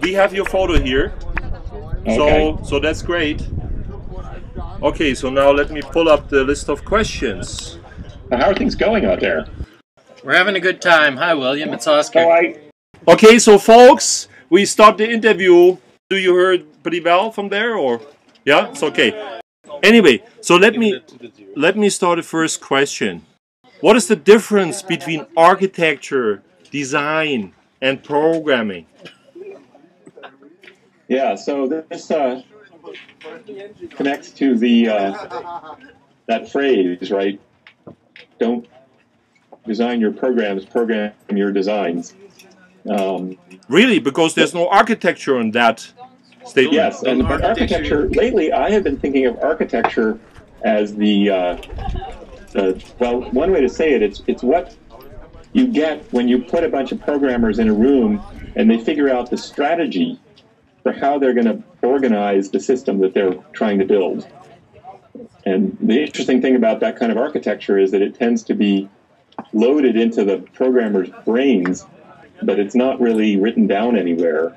we have your photo here. Okay. So that's great. Okay, so now let me pull up the list of questions. How are things going out there? We're having a good time. Hi, William. It's Oscar. Okay, so folks, we start the interview. Do you hear pretty well from there, or yeah, it's okay. Anyway, so let me start the first question. What is the difference between architecture, design, and programming? Yeah, so this connects to the that phrase, right? Don't design your programs, program your designs. Really, because there's no architecture in that statement. Yes, and but architecture, lately I have been thinking of architecture as well, one way to say it, it's what you get when you put a bunch of programmers in a room and they figure out the strategy for how they're going to organize the system that they're trying to build. And the interesting thing about that kind of architecture is that it tends to be loaded into the programmer's brains, but it's not really written down anywhere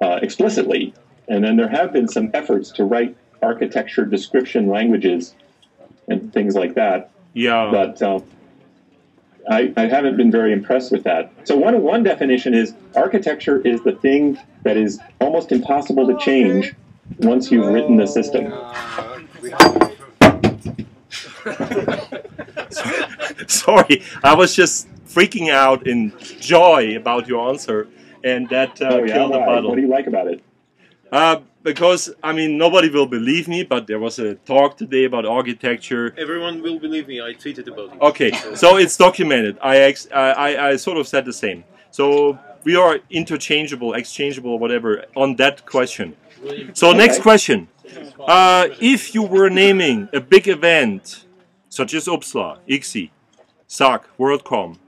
explicitly. And then there have been some efforts to write architecture description languages and things like that. Yeah. But I haven't been very impressed with that. So one definition is architecture is the thing that is almost impossible to change once you've written the system. Sorry, I was just freaking out in joy about your answer, and that killed the bottle. What do you like about it? Because, I mean, nobody will believe me, but there was a talk today about architecture. Everyone will believe me. I tweeted about it. Okay, so it's documented. I sort of said the same. So we are interchangeable, exchangeable, whatever, on that question. So next question. If you were naming a big event, such as UPSLA, ICSI, SAC, WorldCom,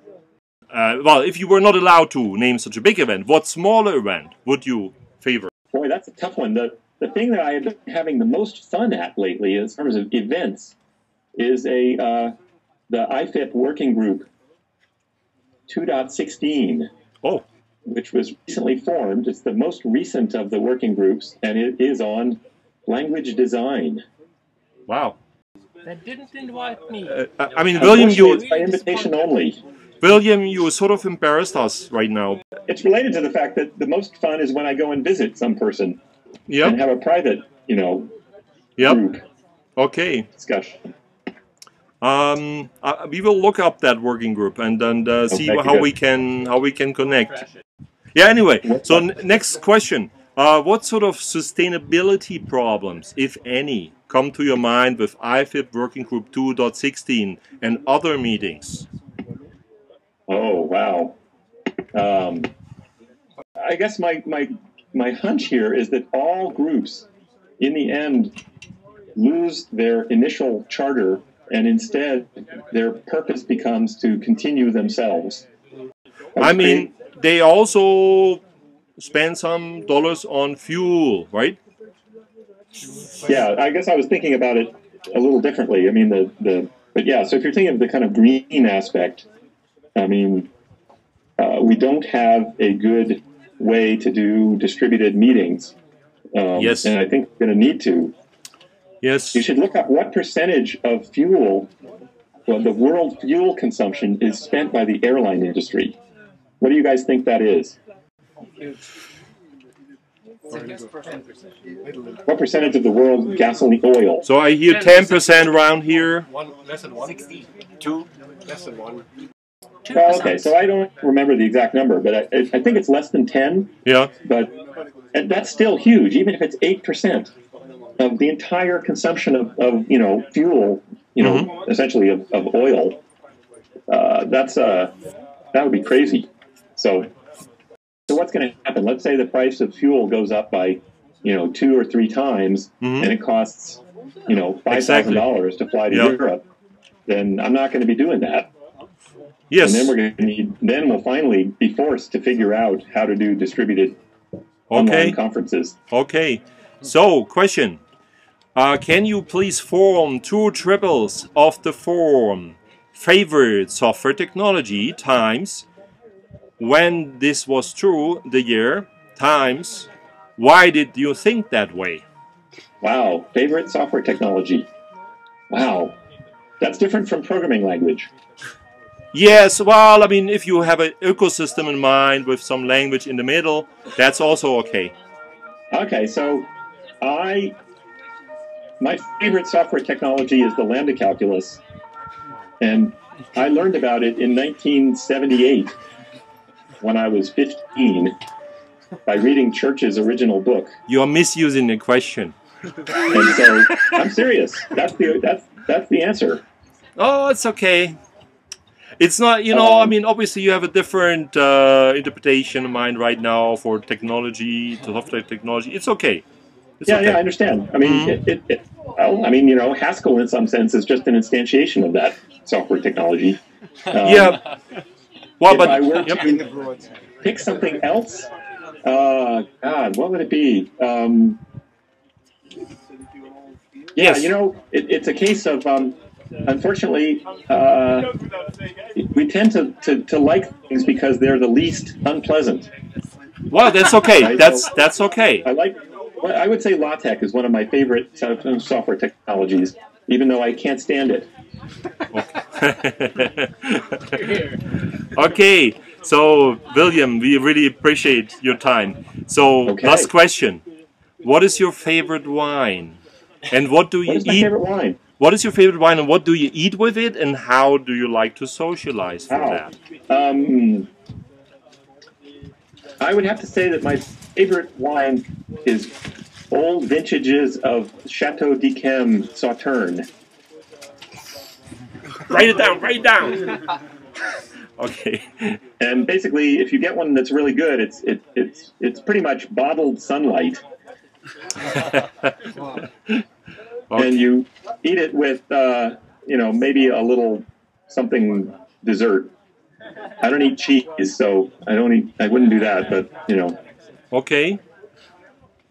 well, if you were not allowed to name such a big event, what smaller event would you favor? Boy, that's a tough one. The thing that I have been having the most fun at lately in terms of events is the IFIP working group 2.16. Oh. Which was recently formed. It's the most recent of the working groups, and it is on language design. Wow. That didn't invite me. I mean, William, it's by invitation only. William, you sort of embarrassed us right now. It's related to the fact that the most fun is when I go and visit some person and have a private, group discussion. We will look up that working group and then see how we can connect. Yeah. Anyway, so next question: what sort of sustainability problems, if any, come to your mind with IFIP Working Group 2.16 and other meetings? Oh wow! I guess my hunch here is that all groups, in the end, lose their initial charter, and instead their purpose becomes to continue themselves. I mean, they also spend some dollars on fuel, right? Yeah, I guess I was thinking about it a little differently. I mean, but yeah. So if you're thinking of the kind of green aspect, I mean, we don't have a good way to do distributed meetings. Yes, and I think we're going to need to. Yes. You should look up what percentage of fuel, well, the world fuel consumption is spent by the airline industry. What do you guys think that is? What percentage of the world gasoline oil? So I hear 10% around here. Less than 1. 62. Less than 1. Well, okay, so I don't remember the exact number, but I think it's less than 10. Yeah. But that's still huge, even if it's 8% of the entire consumption of fuel, essentially of oil. That would be crazy. So what's going to happen? Let's say the price of fuel goes up by 2 or 3 times, and it costs $5,000 to fly to Europe. Then I'm not going to be doing that. Yes. And then we'll finally be forced to figure out how to do distributed online conferences. Okay. So, question. Can you please form 2 triples of the form favorite software technology times when this was true, the year, times. Why did you think that way? Wow, favorite software technology. Wow, that's different from programming language. Yes, well, I mean, if you have an ecosystem in mind with some language in the middle, that's also okay. Okay, so my favorite software technology is the lambda calculus, and I learned about it in 1978 when I was 15 by reading Church's original book. You are misusing the question. And so I'm serious. That's the answer. Oh, it's okay. It's not, you know, I mean, obviously you have a different interpretation in mind right now for technology, software technology. It's okay. It's okay. Yeah, I understand. I mean, well, I mean, you know, Haskell in some sense is just an instantiation of that software technology. Yeah. Well, if but I were to pick something else, God, what would it be? Yeah, yes. you know, it's a case of, unfortunately, we tend to like things because they're the least unpleasant. Well, that's okay. Right? That's okay. I would say LaTeX is one of my favorite software technologies, even though I can't stand it. Okay, so William, we really appreciate your time. So, last question: what is your favorite wine, and what do you What is my eat? favorite wine? What is your favorite wine, and what do you eat with it, and how do you like to socialize for that? I would have to say that my favorite wine is old vintages of Chateau d'Yquem Sauterne. Write it down. Write it down. Okay. And basically, if you get one that's really good, it's pretty much bottled sunlight. Okay. And you eat it with, you know, maybe a little something dessert. I don't eat cheese, so I wouldn't do that, but, you know. Okay.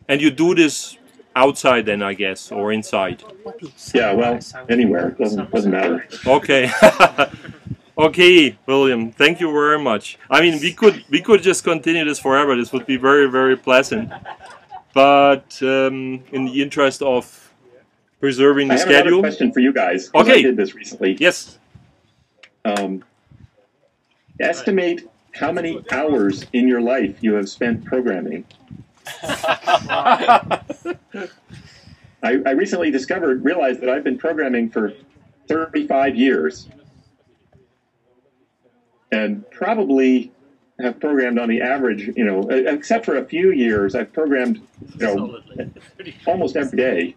And you do this outside then, I guess, or inside? Yeah, well, anywhere. Doesn't matter. Okay. Okay, William, thank you very much. I mean, we could just continue this forever. This would be very, very pleasant. But in the interest of preserving the I have schedule. another question for you guys. Okay. I did this recently. Yes. Estimate how many hours in your life you have spent programming. I recently realized that I've been programming for 35 years. And probably have programmed on the average, you know, except for a few years, I've programmed, you know, almost every day.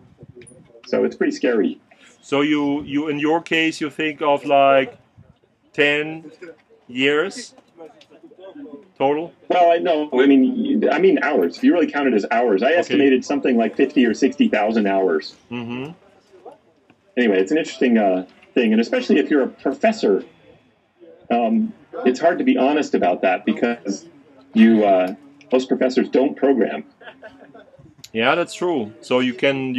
So it's pretty scary. So you in your case, you think of like 10 years total? Well, I mean hours. If you really count it as hours, I estimated something like 50 or 60,000 hours. Mm-hmm. Anyway, it's an interesting thing, and especially if you're a professor, it's hard to be honest about that because most professors don't program. Yeah, that's true. So you can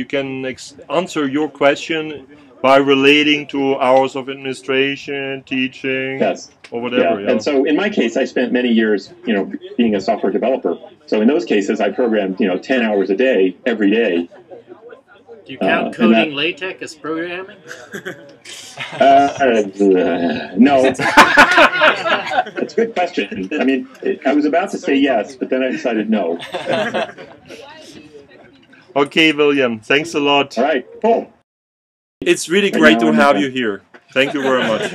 answer your question by relating to hours of administration, teaching, Yes. or whatever. Yeah. And so in my case, I spent many years, you know, being a software developer. So in those cases, I programmed, you know, 10 hours a day, every day. Do you count coding LaTeX as programming? No. That's a good question. I mean, I was about to say yes, but then I decided no. Okay, William, thanks a lot. All right, cool. It's really great to have you here. Thank you very much.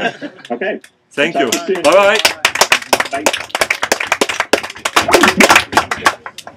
Okay. Thank you. Talk to you soon. Bye-bye. Bye.